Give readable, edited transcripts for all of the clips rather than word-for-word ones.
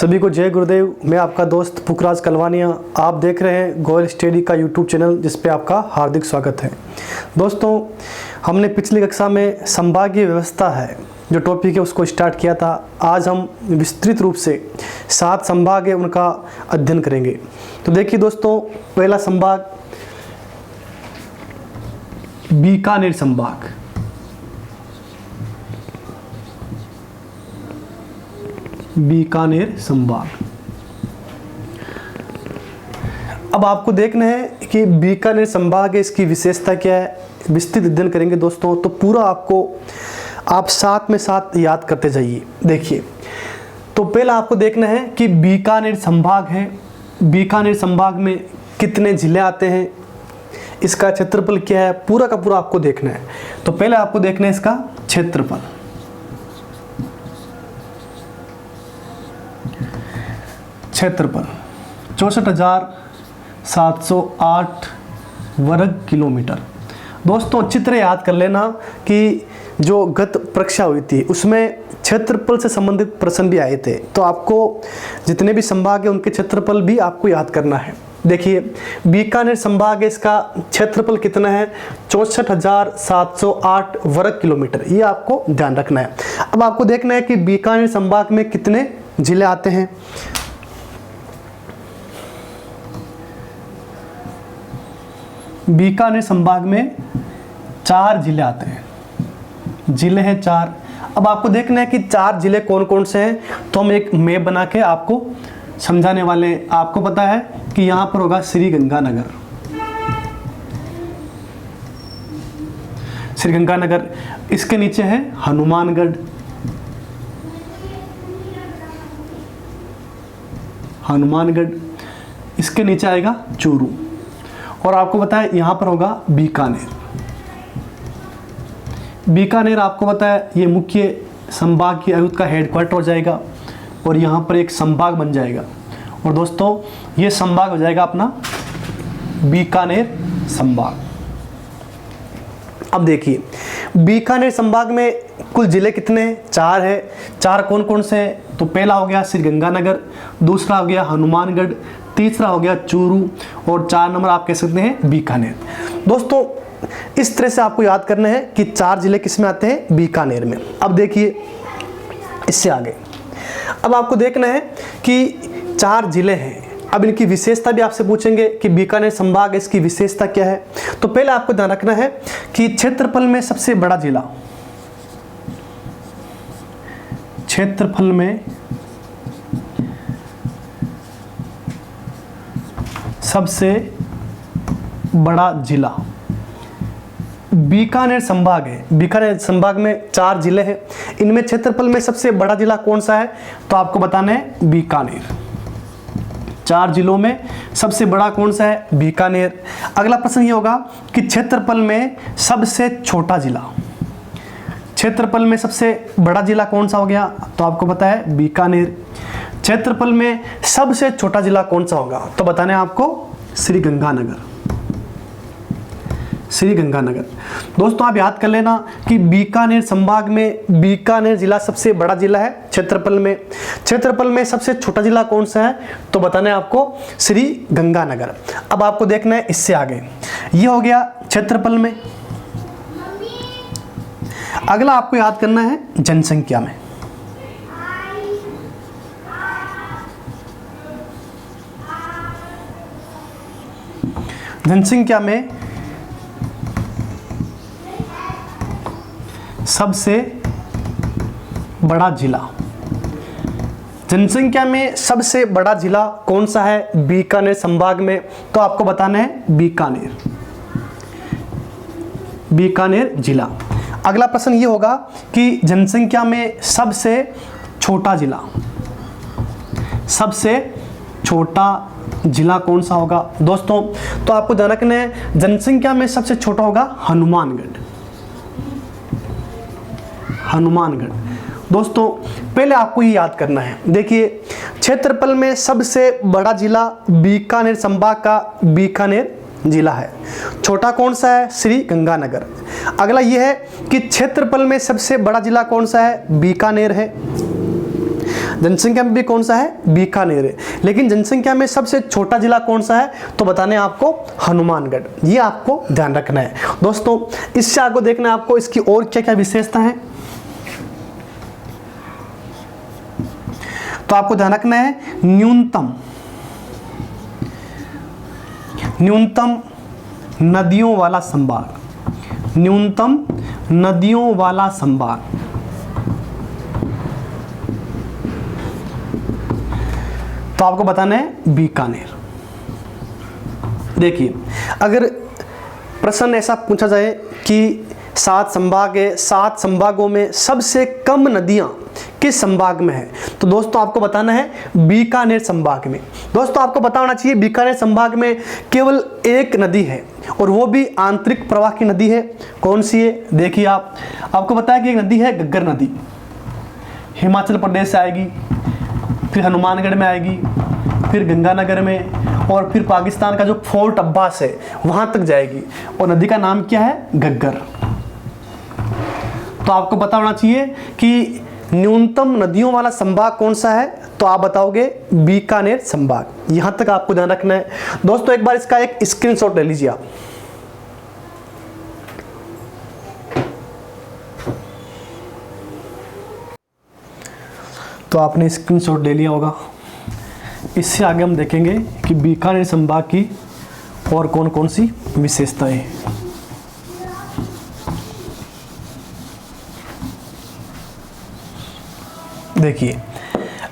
सभी को जय गुरुदेव। मैं आपका दोस्त पुखराज कलवानिया। आप देख रहे हैं गोयल स्टडी का यूट्यूब चैनल, जिस पे आपका हार्दिक स्वागत है। दोस्तों, हमने पिछली कक्षा में संभागीय व्यवस्था है जो टॉपिक है उसको स्टार्ट किया था। आज हम विस्तृत रूप से 7 संभाग है उनका अध्ययन करेंगे। तो देखिए दोस्तों, पहला संभाग बीकानेर संभाग। बीकानेर संभाग। अब आपको देखना है कि बीकानेर संभाग है, इसकी विशेषता क्या है, विस्तृत अध्ययन करेंगे दोस्तों। तो पूरा आपको आप साथ में साथ याद करते जाइए। देखिए, तो पहला आपको देखना है कि बीकानेर संभाग है। बीकानेर संभाग में कितने जिले आते हैं, इसका क्षेत्रफल क्या है, पूरा का पूरा आपको देखना है। तो पहले आपको देखना है इसका क्षेत्रफल। क्षेत्रफल 64,708 वर्ग किलोमीटर। दोस्तों, अच्छी तरह याद कर लेना कि जो गत परीक्षा हुई थी उसमें क्षेत्रफल से संबंधित प्रश्न भी आए थे। तो आपको जितने भी संभाग है उनके क्षेत्रफल भी आपको याद करना है। देखिए, बीकानेर संभाग है, इसका क्षेत्रफल कितना है, 64,708 वर्ग किलोमीटर। ये आपको ध्यान रखना है। अब आपको देखना है कि बीकानेर संभाग में कितने जिले आते हैं। बीकानेर संभाग में 4 जिले आते हैं। जिले हैं 4। अब आपको देखना है कि 4 जिले कौन कौन से हैं। तो हम एक मैप बना के आपको समझाने वाले हैं। आपको पता है कि यहाँ पर होगा श्रीगंगानगर। श्रीगंगानगर, इसके नीचे है हनुमानगढ़। हनुमानगढ़, इसके नीचे आएगा चूरू। और आपको पता है यहाँ पर होगा बीकानेर। बीकानेर आपको पता है ये मुख्य संभाग की आयुक्त का हेडक्वार्टर हो जाएगा और यहाँ पर एक संभाग बन जाएगा। और दोस्तों, ये संभाग हो जाएगा अपना बीकानेर संभाग। अब देखिए, बीकानेर संभाग में कुल जिले कितने हैं, 4 है। 4 कौन कौन से हैं। तो पहला हो गया श्रीगंगानगर, दूसरा हो गया हनुमानगढ़, तीसरा हो गया चूरू और 4 नंबर आप कह सकते हैं बीकानेर। दोस्तों, इस तरह से आपको याद करना है कि 4 जिले किस में आते हैं, बीकानेर में। अब देखिए इससे आगे, अब आपको देखना है कि 4 जिले हैं। अब इनकी विशेषता भी आपसे पूछेंगे कि बीकानेर संभाग इसकी विशेषता क्या है। तो पहले आपको ध्यान रखना है कि क्षेत्रफल में सबसे बड़ा जिला, क्षेत्रफल में सबसे बड़ा जिला बीकानेर संभाग है। बीकानेर संभाग में 4 जिले हैं। इनमें क्षेत्रफल में सबसे बड़ा जिला कौन सा है, तो आपको बताना है बीकानेर। 4 जिलों में सबसे बड़ा कौन सा है, बीकानेर। अगला प्रश्न ये होगा कि क्षेत्रफल में सबसे छोटा जिला। क्षेत्रफल में सबसे बड़ा जिला कौन सा हो गया, तो आपको पता है बीकानेर। क्षेत्रफल में सबसे छोटा जिला कौन सा होगा, तो बताना है आपको श्रीगंगानगर। श्रीगंगानगर। दोस्तों, आप याद कर लेना कि बीकानेर संभाग में बीकानेर जिला सबसे बड़ा जिला है क्षेत्रफल में। क्षेत्रफल में सबसे छोटा जिला कौन सा है, तो बताना है आपको श्रीगंगानगर। अब आपको देखना है इससे आगे, ये हो गया क्षेत्रफल में। अगला आपको याद करना है जनसंख्या में। जनसंख्या में सबसे बड़ा जिला। जनसंख्या में सबसे बड़ा जिला कौन सा है बीकानेर संभाग में, तो आपको बताना है बीकानेर। बीकानेर जिला। अगला प्रश्न ये होगा कि जनसंख्या में सबसे छोटा जिला, सबसे छोटा जिला कौन सा होगा। दोस्तों, तो आपको ध्यान रखना है जनसंख्या में सबसे छोटा होगा हनुमानगढ़। हनुमानगढ़। दोस्तों, पहले आपको ये याद करना है। देखिए, क्षेत्रफल में सबसे बड़ा जिला बीकानेर संभाग का बीकानेर जिला है। छोटा कौन सा है, श्रीगंगानगर। अगला ये है कि क्षेत्रफल में सबसे बड़ा जिला कौन सा है, बीकानेर है। जनसंख्या में भी कौन सा है, बीकानेर है। लेकिन जनसंख्या में सबसे छोटा जिला कौन सा है, तो बताने आपको हनुमानगढ़। ये आपको ध्यान रखना है दोस्तों। इससे आगे देखना है आपको इसकी और क्या क्या विशेषता है। तो आपको ध्यान रखना है न्यूनतम नदियों वाला संभाग, न्यूनतम नदियों वाला संभाग। तो आपको बताना है बीकानेर। देखिए, अगर प्रश्न ऐसा पूछा जाए कि 7 संभाग है, 7 संभागों में सबसे कम नदियां किस संभाग में है, तो दोस्तों आपको बताना है बीकानेर संभाग में। दोस्तों आपको पता होना चाहिए बीकानेर संभाग में केवल एक नदी है और वो भी आंतरिक प्रवाह की नदी है। कौन सी है, देखिए आपको पता है कि एक नदी है घग्गर नदी, हिमाचल प्रदेश से आएगी, फिर हनुमानगढ़ में आएगी, फिर गंगानगर में, और फिर पाकिस्तान का जो फोर्ट अब्बास है वहां तक जाएगी, और नदी का नाम क्या है, घग्गर। तो आपको पता होना चाहिए कि न्यूनतम नदियों वाला संभाग कौन सा है, तो आप बताओगे बीकानेर संभाग। यहां तक आपको ध्यान रखना है दोस्तों। एक बार इसका एक स्क्रीनशॉट ले लीजिए आप। तो आपने स्क्रीनशॉट ले लिया होगा। इससे आगे हम देखेंगे कि बीकानेर संभाग की और कौन कौन सी विशेषताएं हैं। देखिए,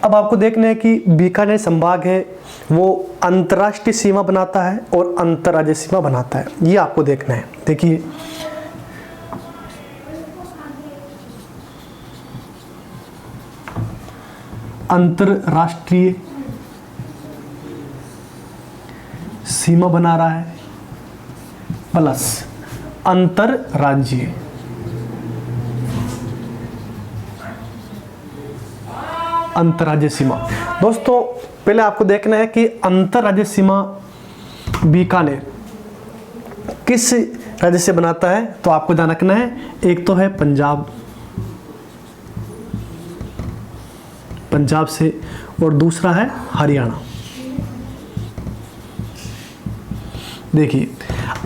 अब आपको देखना है कि बीकानेर संभाग है वो अंतर्राष्ट्रीय सीमा बनाता है और अंतर्राज्यीय सीमा बनाता है। ये आपको देखना है। देखिए, अंतर्राष्ट्रीय सीमा बना रहा है प्लस अंतर्राज्यीय। अंतर्राज्यीय सीमा, दोस्तों पहले आपको देखना है कि अंतर्राज्यीय सीमा बीकानेर किस राज्य से बनाता है। तो आपको ध्यान रखना है, एक तो है पंजाब से, और दूसरा है हरियाणा। देखिए,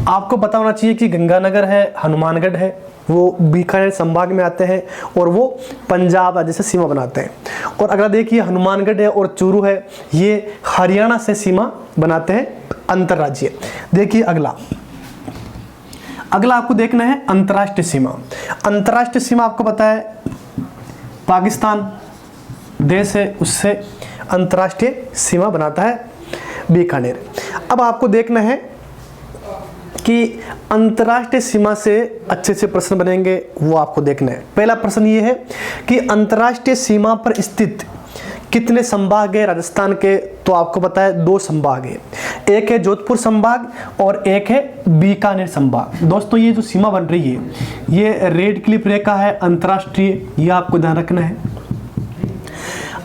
आपको पता होना चाहिए कि गंगानगर है, हनुमानगढ़ है, वो बीकानेर संभाग में आते हैं और वो पंजाब राज्य से सीमा बनाते हैं। और अगला देखिए, हनुमानगढ़ है और चूरू है, ये हरियाणा से सीमा बनाते हैं अंतर्राज्यीय। देखिए अगला आपको देखना है अंतर्राष्ट्रीय सीमा। अंतर्राष्ट्रीय सीमा आपको पता है पाकिस्तान देश है, उससे अंतर्राष्ट्रीय सीमा बनाता है बीकानेर। अब आपको देखना है कि अंतर्राष्ट्रीय सीमा से अच्छे से प्रश्न बनेंगे, वो आपको देखना है। पहला प्रश्न ये है कि अंतर्राष्ट्रीय सीमा पर स्थित कितने संभाग है राजस्थान के, तो आपको पता है 2 संभाग है, एक है जोधपुर संभाग और एक है बीकानेर संभाग। दोस्तों ये जो सीमा बन रही है ये रेड क्लिप रेखा है अंतर्राष्ट्रीय, ये आपको ध्यान रखना है।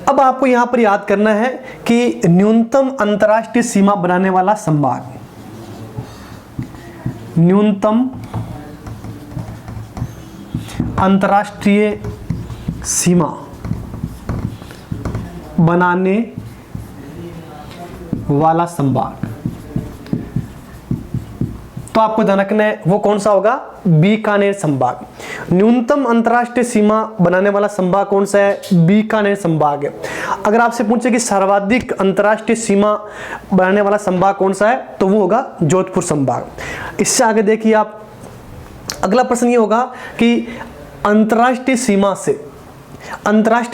अब आपको यहां पर याद करना है कि न्यूनतम अंतर्राष्ट्रीय सीमा बनाने वाला संभाग, न्यूनतम अंतर्राष्ट्रीय सीमा बनाने वाला संभाग, तो आपको ध्यान रखना है वो कौन सा होगा, बीकानेर संभाग। न्यूनतम अंतर्राष्ट्रीय सीमा बनाने वाला संभाग कौन सा है, बीकानेर संभाग है। अगर आपसे पूछे कि सर्वाधिक अंतर्राष्ट्रीय सीमा बनाने वाला संभाग कौन सा है, तो वो होगा जोधपुर संभाग। इससे आगे देखिए आप, अगला प्रश्न ये होगा कि अंतर्राष्ट्रीय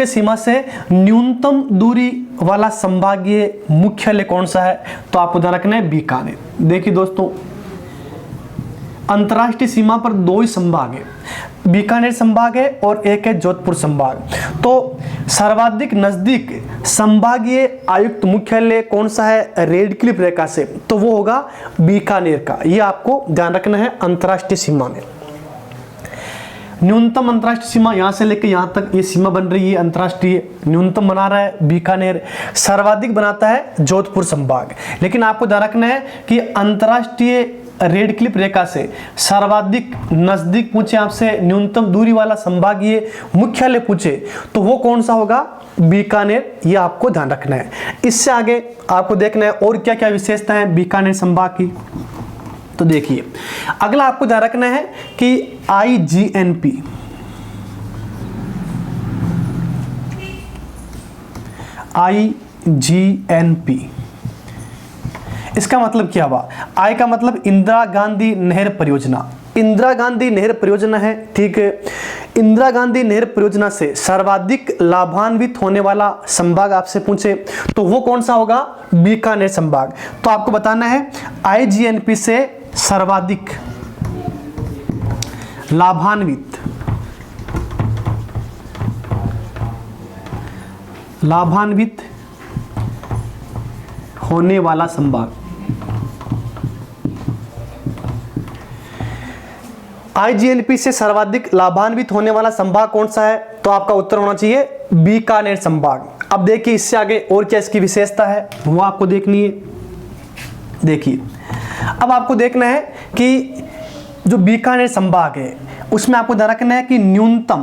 सीमा से न्यूनतम दूरी वाला संभागीय मुख्यालय कौन सा है, तो आपको ध्यान रखना है बीकानेर। देखिए दोस्तों, अंतर्राष्ट्रीय सीमा पर 2 ही संभाग है, बीकानेर संभाग है और एक है जोधपुर संभाग। तो सर्वाधिक नजदीक संभागीय आयुक्त मुख्यालय कौन सा है रेड क्लिप रेखा से, तो वो होगा बीकानेर का। ये आपको ध्यान रखना है अंतर्राष्ट्रीय सीमा में। न्यूनतम अंतर्राष्ट्रीय सीमा यहां से लेकर यहां तक ये सीमा बन रही है अंतर्राष्ट्रीय, न्यूनतम बना रहा है बीकानेर, सर्वाधिक बनाता है जोधपुर संभाग। लेकिन आपको ध्यान रखना है कि अंतर्राष्ट्रीय रेड क्लिप रेखा से सर्वाधिक नजदीक पूछे आपसे न्यूनतम दूरी वाला संभागीय मुख्यालय पूछे तो वो कौन सा होगा, बीकानेर। ये आपको ध्यान रखना है। इससे आगे आपको देखना है और क्या क्या विशेषता है बीकानेर संभाग की। तो देखिए अगला आपको ध्यान रखना है कि IGNP, IGNP इसका मतलब क्या हुआ, आई का मतलब इंदिरा गांधी नहर परियोजना। इंदिरा गांधी नहर परियोजना है, ठीक है। इंदिरा गांधी नहर परियोजना से सर्वाधिक लाभान्वित होने वाला संभाग आपसे पूछे तो वो कौन सा होगा, बीकानेर संभाग। तो आपको बताना है IGNP से सर्वाधिक लाभान्वित होने वाला संभाग। IGNP से सर्वाधिक लाभान्वित होने वाला संभाग कौन सा है, तो आपका उत्तर होना चाहिए बीकानेर संभाग। अब देखिए इससे आगे और क्या इसकी विशेषता है वो आपको देखनी है। देखिए अब आपको देखना है कि जो बीकानेर संभाग है उसमें आपको ध्यान रखना है कि न्यूनतम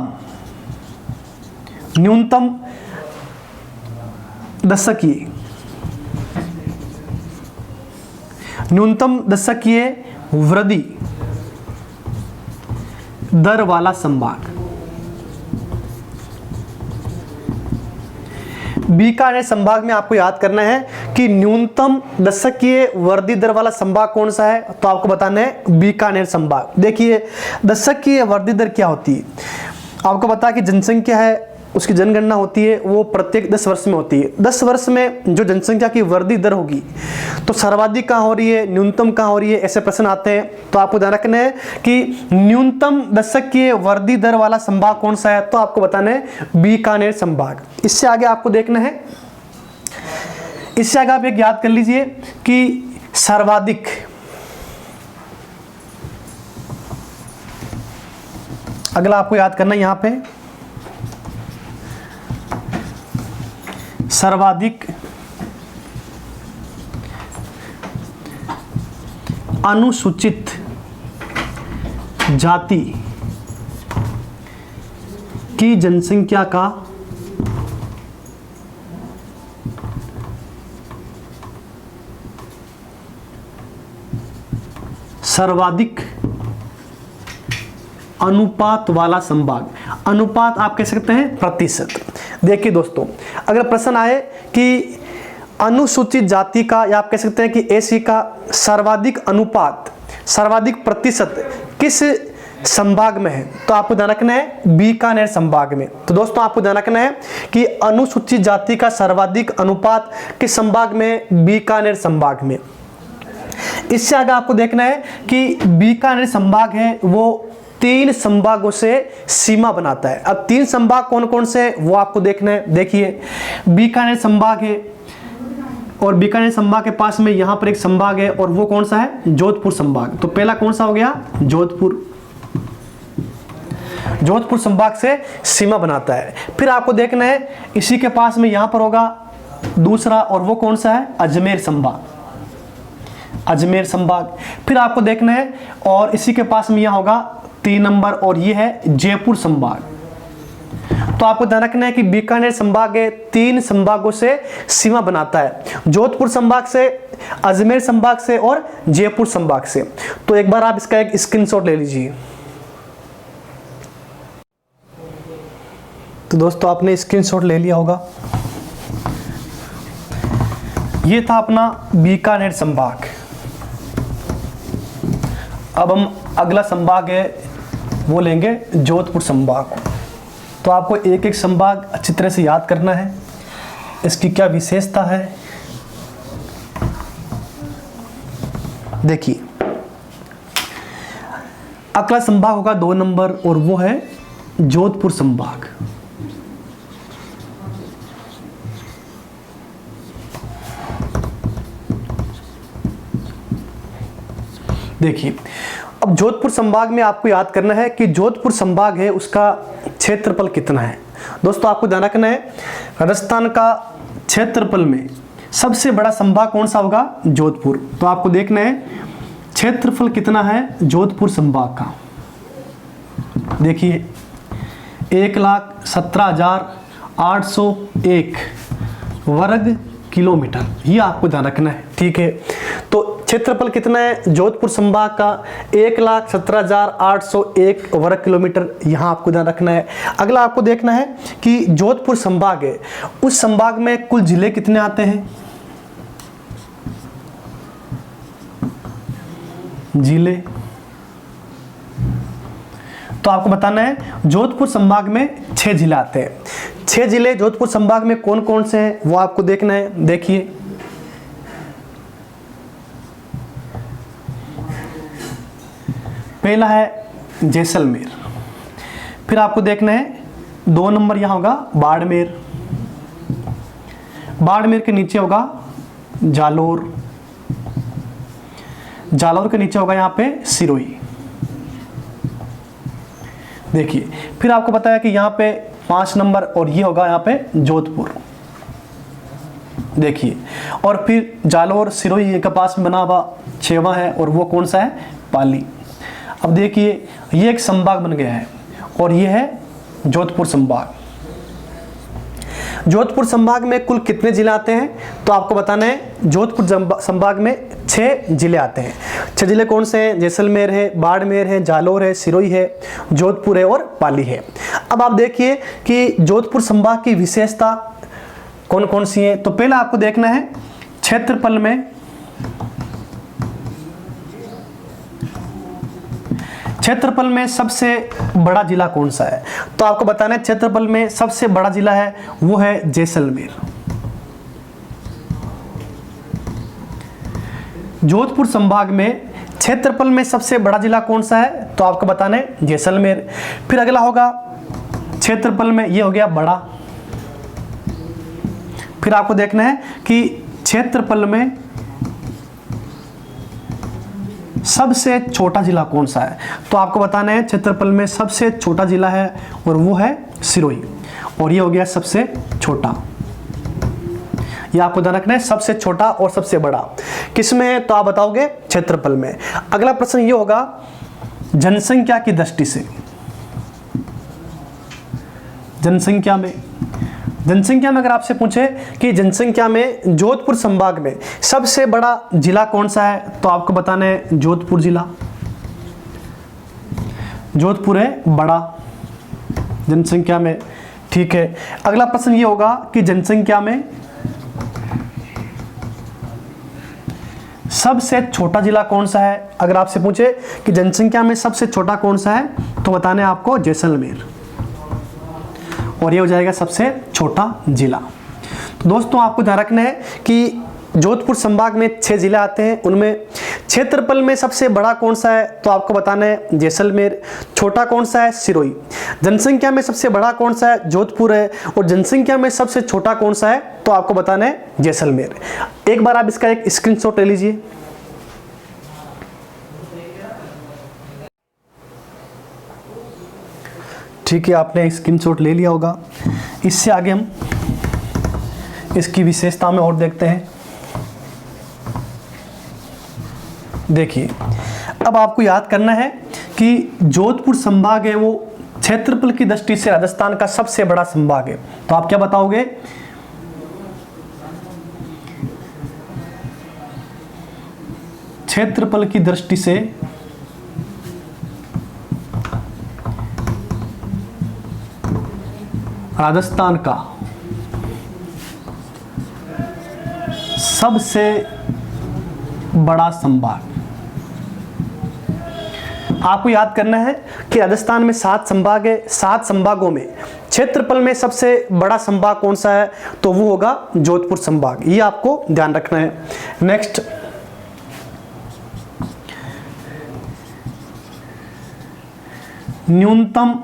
दशकीय वृद्धि दर वाला संभाग। बीकानेर संभाग में आपको याद करना है कि न्यूनतम दशकीय वृद्धि दर वाला संभाग कौन सा है, तो आपको बताना है बीकानेर संभाग। देखिए दशकीय वृद्धि दर क्या होती है, आपको पता है कि जनसंख्या है उसकी जनगणना होती है वो प्रत्येक 10 वर्ष में होती है। 10 वर्ष में जो जनसंख्या की वृद्धि दर होगी तो सर्वाधिक कहाँ हो रही है, न्यूनतम कहाँ हो रही है, ऐसे प्रश्न आते हैं। तो आपको ध्यान रखना है कि न्यूनतम दशकीय वृद्धि दर वाला संभाग कौन सा है, तो आपको बताना है बीकानेर संभाग। इससे आगे आपको देखना है, इससे आगे आप एक याद कर लीजिए कि सर्वाधिक अगला आपको याद करना है यहां पे सर्वाधिक अनुसूचित जाति की जनसंख्या का सर्वाधिक अनुपात वाला संभाग। अनुपात आप कह सकते हैं प्रतिशत। देखिए दोस्तों अगर प्रश्न आए कि अनुसूचित जाति का या आप कह सकते हैं कि एसी का सर्वाधिक अनुपात, सर्वाधिक प्रतिशत किस संभाग में है, तो आपको ध्यान रखना है बीकानेर संभाग में। तो दोस्तों आपको ध्यान रखना है कि अनुसूचित जाति का सर्वाधिक अनुपात किस संभाग में, बीकानेर संभाग में। इससे आगे आपको देखना है कि बीकानेर संभाग है वो 3 संभागों से सीमा बनाता है। अब 3 संभाग कौन कौन से वो आपको देखना है। देखिए बीकानेर संभाग है और बीकानेर संभाग के पास में यहां पर एक संभाग है और वो कौन सा है, जोधपुर संभाग। तो पहला कौन सा हो गया, जोधपुर। जोधपुर संभाग से सीमा बनाता है। फिर आपको देखना है इसी के पास में यहां पर होगा दूसरा और वो कौन सा है, अजमेर संभाग। अजमेर संभाग। फिर आपको देखना है और इसी के पास में यहां होगा 3 नंबर और ये है जयपुर संभाग। तो आपको ध्यान रखना है कि बीकानेर संभाग 3 संभागों से सीमा बनाता है, जोधपुर संभाग से, अजमेर संभाग से और जयपुर संभाग से। तो एक बार आप इसका एक स्क्रीनशॉट ले लीजिए। तो दोस्तों आपने स्क्रीनशॉट ले लिया होगा। ये था अपना बीकानेर संभाग। अब हम अगला संभाग है वो लेंगे जोधपुर संभाग। तो आपको एक एक संभाग अच्छी तरह से याद करना है, इसकी क्या विशेषता है। देखिए अगला संभाग होगा 2 नंबर और वो है जोधपुर संभाग। देखिए अब जोधपुर संभाग में आपको याद करना है कि जोधपुर संभाग है उसका क्षेत्रफल कितना है। दोस्तों आपको ध्यान रखना है राजस्थान का क्षेत्रफल में सबसे बड़ा संभाग कौन सा होगा, जोधपुर। तो आपको देखना है क्षेत्रफल कितना है जोधपुर संभाग का? देखिए 1,17,801 वर्ग किलोमीटर, ये आपको ध्यान रखना है। ठीक है, तो क्षेत्रफल कितना है जोधपुर संभाग का? 1,17,801 वर्ग किलोमीटर, यहाँ आपको ध्यान रखना है। अगला आपको देखना है कि जोधपुर संभाग है, उस संभाग में कुल जिले कितने आते हैं? जिले तो आपको बताना है जोधपुर संभाग में 6 जिले आते हैं। 6 जिले जोधपुर संभाग में कौन कौन से हैं वो आपको देखना है। देखिए पहला है जैसलमेर, फिर आपको देखना है 2 नंबर यहां होगा बाड़मेर, बाड़मेर के नीचे होगा जालोर, जालौर के नीचे होगा यहाँ पे सिरोही। देखिए फिर आपको बताया कि यहाँ पे 5 नंबर और ये होगा यहाँ पे जोधपुर। देखिए और फिर जालौर सिरोही के पास में बना हुआ 6वां है और वो कौन सा है? पाली। अब देखिए ये एक संभाग बन गया है और ये है जोधपुर संभाग। जोधपुर संभाग में कुल कितने जिले आते हैं तो आपको बताना है जोधपुर संभाग में 6 जिले आते हैं। 6 जिले कौन से हैं? जैसलमेर है, बाड़मेर है, जालोर है, सिरोही है, जोधपुर है और पाली है। अब आप देखिए कि जोधपुर संभाग की विशेषता कौन कौन सी है। तो पहला आपको देखना है क्षेत्रफल में, क्षेत्रफल में सबसे बड़ा जिला कौन सा है? तो आपको बताना है क्षेत्रफल में सबसे बड़ा जिला है वो है जैसलमेर। जोधपुर संभाग में क्षेत्रफल में सबसे बड़ा जिला कौन सा है? तो आपको बताना है जैसलमेर। फिर अगला होगा क्षेत्रफल में, ये हो गया बड़ा। फिर आपको देखना है कि क्षेत्रफल में सबसे छोटा जिला कौन सा है? तो आपको बताना है क्षेत्रफल में सबसे छोटा जिला है और वो है सिरोही, और ये हो गया सबसे छोटा। ये आपको ध्यान रखना है सबसे छोटा और सबसे बड़ा किसमें है? तो आप बताओगे क्षेत्रफल में। अगला प्रश्न ये होगा जनसंख्या की दृष्टि से, जनसंख्या में अगर आपसे पूछे कि जनसंख्या में जोधपुर संभाग में सबसे बड़ा जिला कौन सा है? तो आपको बताना है जोधपुर जिला। जोधपुर है बड़ा जनसंख्या में। ठीक है, अगला प्रश्न ये होगा कि जनसंख्या में सबसे छोटा जिला कौन सा है? अगर आपसे पूछे कि जनसंख्या में सबसे छोटा कौन सा है तो बताना है आपको जैसलमेर, और ये हो जाएगा सबसे छोटा जिला। तो दोस्तों आपको ध्यान रखना है कि जोधपुर संभाग में 6 जिले आते हैं, उनमें क्षेत्रफल में सबसे बड़ा कौन सा है? तो आपको बताना है जैसलमेर। छोटा कौन सा है? सिरोही। जनसंख्या में सबसे बड़ा कौन सा है? जोधपुर है। और जनसंख्या में सबसे छोटा कौन सा है? तो आपको बताना है जैसलमेर। एक बार आप इसका एक स्क्रीनशॉट ले लीजिए। ठीक है, आपने स्क्रीनशॉट ले लिया होगा। इससे आगे हम इसकी विशेषता में और देखते हैं। देखिए अब आपको याद करना है कि जोधपुर संभाग है वो क्षेत्रफल की दृष्टि से राजस्थान का सबसे बड़ा संभाग है। तो आप क्या बताओगे? क्षेत्रफल की दृष्टि से राजस्थान का सबसे बड़ा संभाग। आपको याद करना है कि राजस्थान में 7 संभाग है। 7 संभागों में क्षेत्रफल में सबसे बड़ा संभाग कौन सा है? तो वो होगा जोधपुर संभाग। ये आपको ध्यान रखना है। नेक्स्ट, न्यूनतम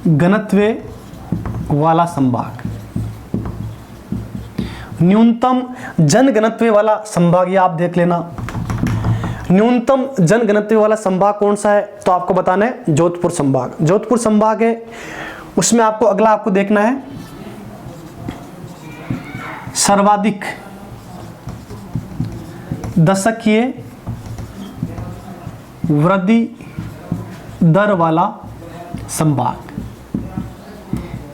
घनत्व वाला संभाग, न्यूनतम जन घनत्व वाला संभाग, ये आप देख लेना। न्यूनतम जन घनत्व वाला संभाग कौन सा है? तो आपको बताना है जोधपुर संभाग। जोधपुर संभाग है उसमें आपको अगला आपको देखना है सर्वाधिक दशकीय वृद्धि दर वाला संभाग,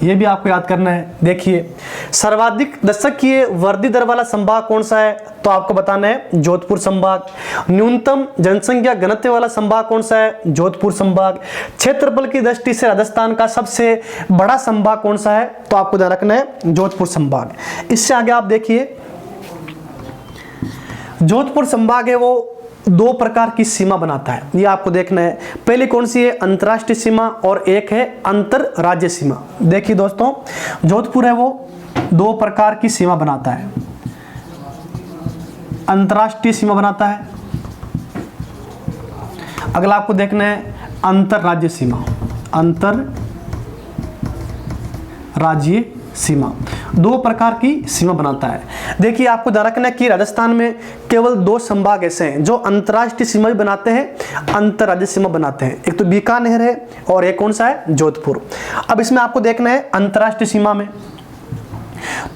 ये भी आपको याद करना है। देखिए सर्वाधिक दशकीय वृद्धि दर वाला संभाग कौन सा है, तो आपको बताना है जोधपुर संभाग। न्यूनतम जनसंख्या घनत्व वाला संभाग कौन सा है, जोधपुर संभाग। क्षेत्रफल की दृष्टि से राजस्थान का सबसे बड़ा संभाग कौन सा है, तो आपको ध्यान रखना है जोधपुर संभाग। इससे आगे आप देखिए जोधपुर संभाग है वो दो प्रकार की सीमा बनाता है, ये आपको देखना है। पहली कौन सी है, अंतर्राष्ट्रीय सीमा, और एक है अंतर राज्य सीमा। देखिए दोस्तों जोधपुर है वो दो प्रकार की सीमा बनाता है, अंतर्राष्ट्रीय सीमा बनाता है, अगला आपको देखना है अंतर राज्य सीमा, अंतर राज्य सीमा। दो प्रकार की सीमा बनाता है। देखिए आपको ध्यान रखना है कि राजस्थान में केवल दो संभाग ऐसे हैं जो अंतर्राष्ट्रीय सीमा भी बनाते हैं, अंतर्राज्यीय सीमा बनाते हैं। एक तो बीकानेर है और एक कौन सा है, जोधपुर। अब इसमें आपको देखना है अंतर्राष्ट्रीय सीमा में,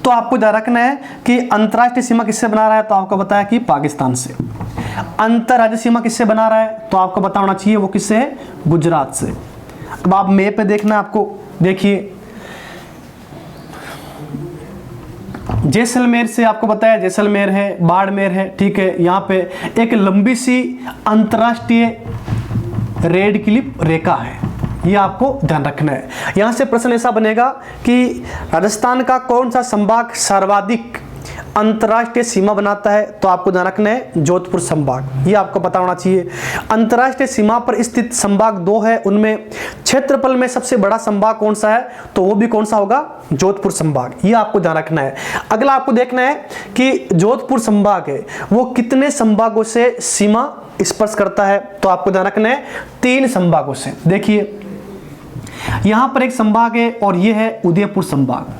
तो आपको ध्यान रखना है कि अंतर्राष्ट्रीय सीमा किससे बना रहा है, तो आपको बताया कि पाकिस्तान से। अंतर्राज्यीय सीमा किससे बना रहा है, तो आपको पता होना चाहिए वो किससे है, गुजरात से। अब आप मैप पे देखना है आपको, देखिए जैसलमेर से आपको बताया, जैसलमेर है, बाड़मेर है, ठीक है। यहाँ पे एक लंबी सी अंतर्राष्ट्रीय रेड क्लिफ रेखा है, ये आपको ध्यान रखना है। यहाँ से प्रश्न ऐसा बनेगा कि राजस्थान का कौन सा संभाग सर्वाधिक अंतर्राष्ट्रीय सीमा बनाता है, तो आपको ध्यान रखना है जोधपुर संभाग, ये आपको पता होना चाहिए। अंतर्राष्ट्रीय सीमा पर स्थित संभाग दो है, उनमें क्षेत्रफल में सबसे बड़ा संभाग कौन सा है, तो वो भी कौन सा होगा, जोधपुर संभाग, ये आपको ध्यान रखना है। अगला आपको देखना है कि जोधपुर संभाग है वो कितने संभागों से सीमा स्पर्श करता है, तो आपको ध्यान रखना है 3 संभागों से। देखिए यहां पर एक संभाग है और ये है उदयपुर संभाग,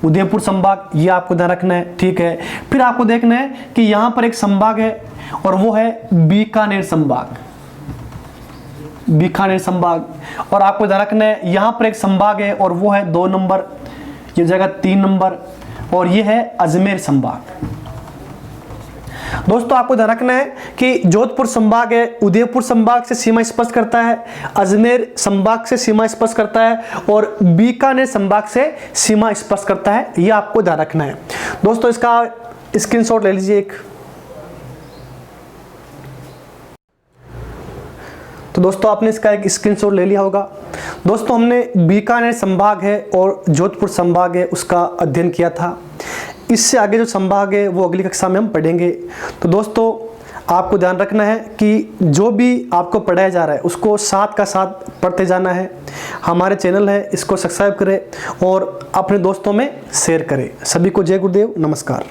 उदयपुर संभाग, ये आपको ध्यान रखना है, ठीक है। फिर आपको देखना है कि यहां पर एक संभाग है और वो है बीकानेर संभाग, बीकानेर संभाग। और आपको ध्यान रखना है यहां पर एक संभाग है और वो है 2 नंबर, ये जगह 3 नंबर, और ये है अजमेर संभाग। दोस्तों आपको ध्यान रखना है कि जोधपुर संभाग है उदयपुर संभाग से सीमा स्पर्श करता है, अजमेर संभाग से सीमा स्पर्श करता है, और बीकानेर संभाग से सीमा स्पर्श करता है, ये आपको ध्यान रखना है। दोस्तों इसका स्क्रीनशॉट ले लीजिए एक। तो दोस्तों आपने इसका एक स्क्रीनशॉट ले लिया होगा। दोस्तों हमने बीकानेर संभाग है और जोधपुर संभाग है उसका अध्ययन किया था। इससे आगे जो संभाग है वो अगली कक्षा में हम पढ़ेंगे। तो दोस्तों आपको ध्यान रखना है कि जो भी आपको पढ़ाया जा रहा है उसको साथ का साथ पढ़ते जाना है। हमारे चैनल है इसको सब्सक्राइब करें और अपने दोस्तों में शेयर करें। सभी को जय गुरुदेव, नमस्कार।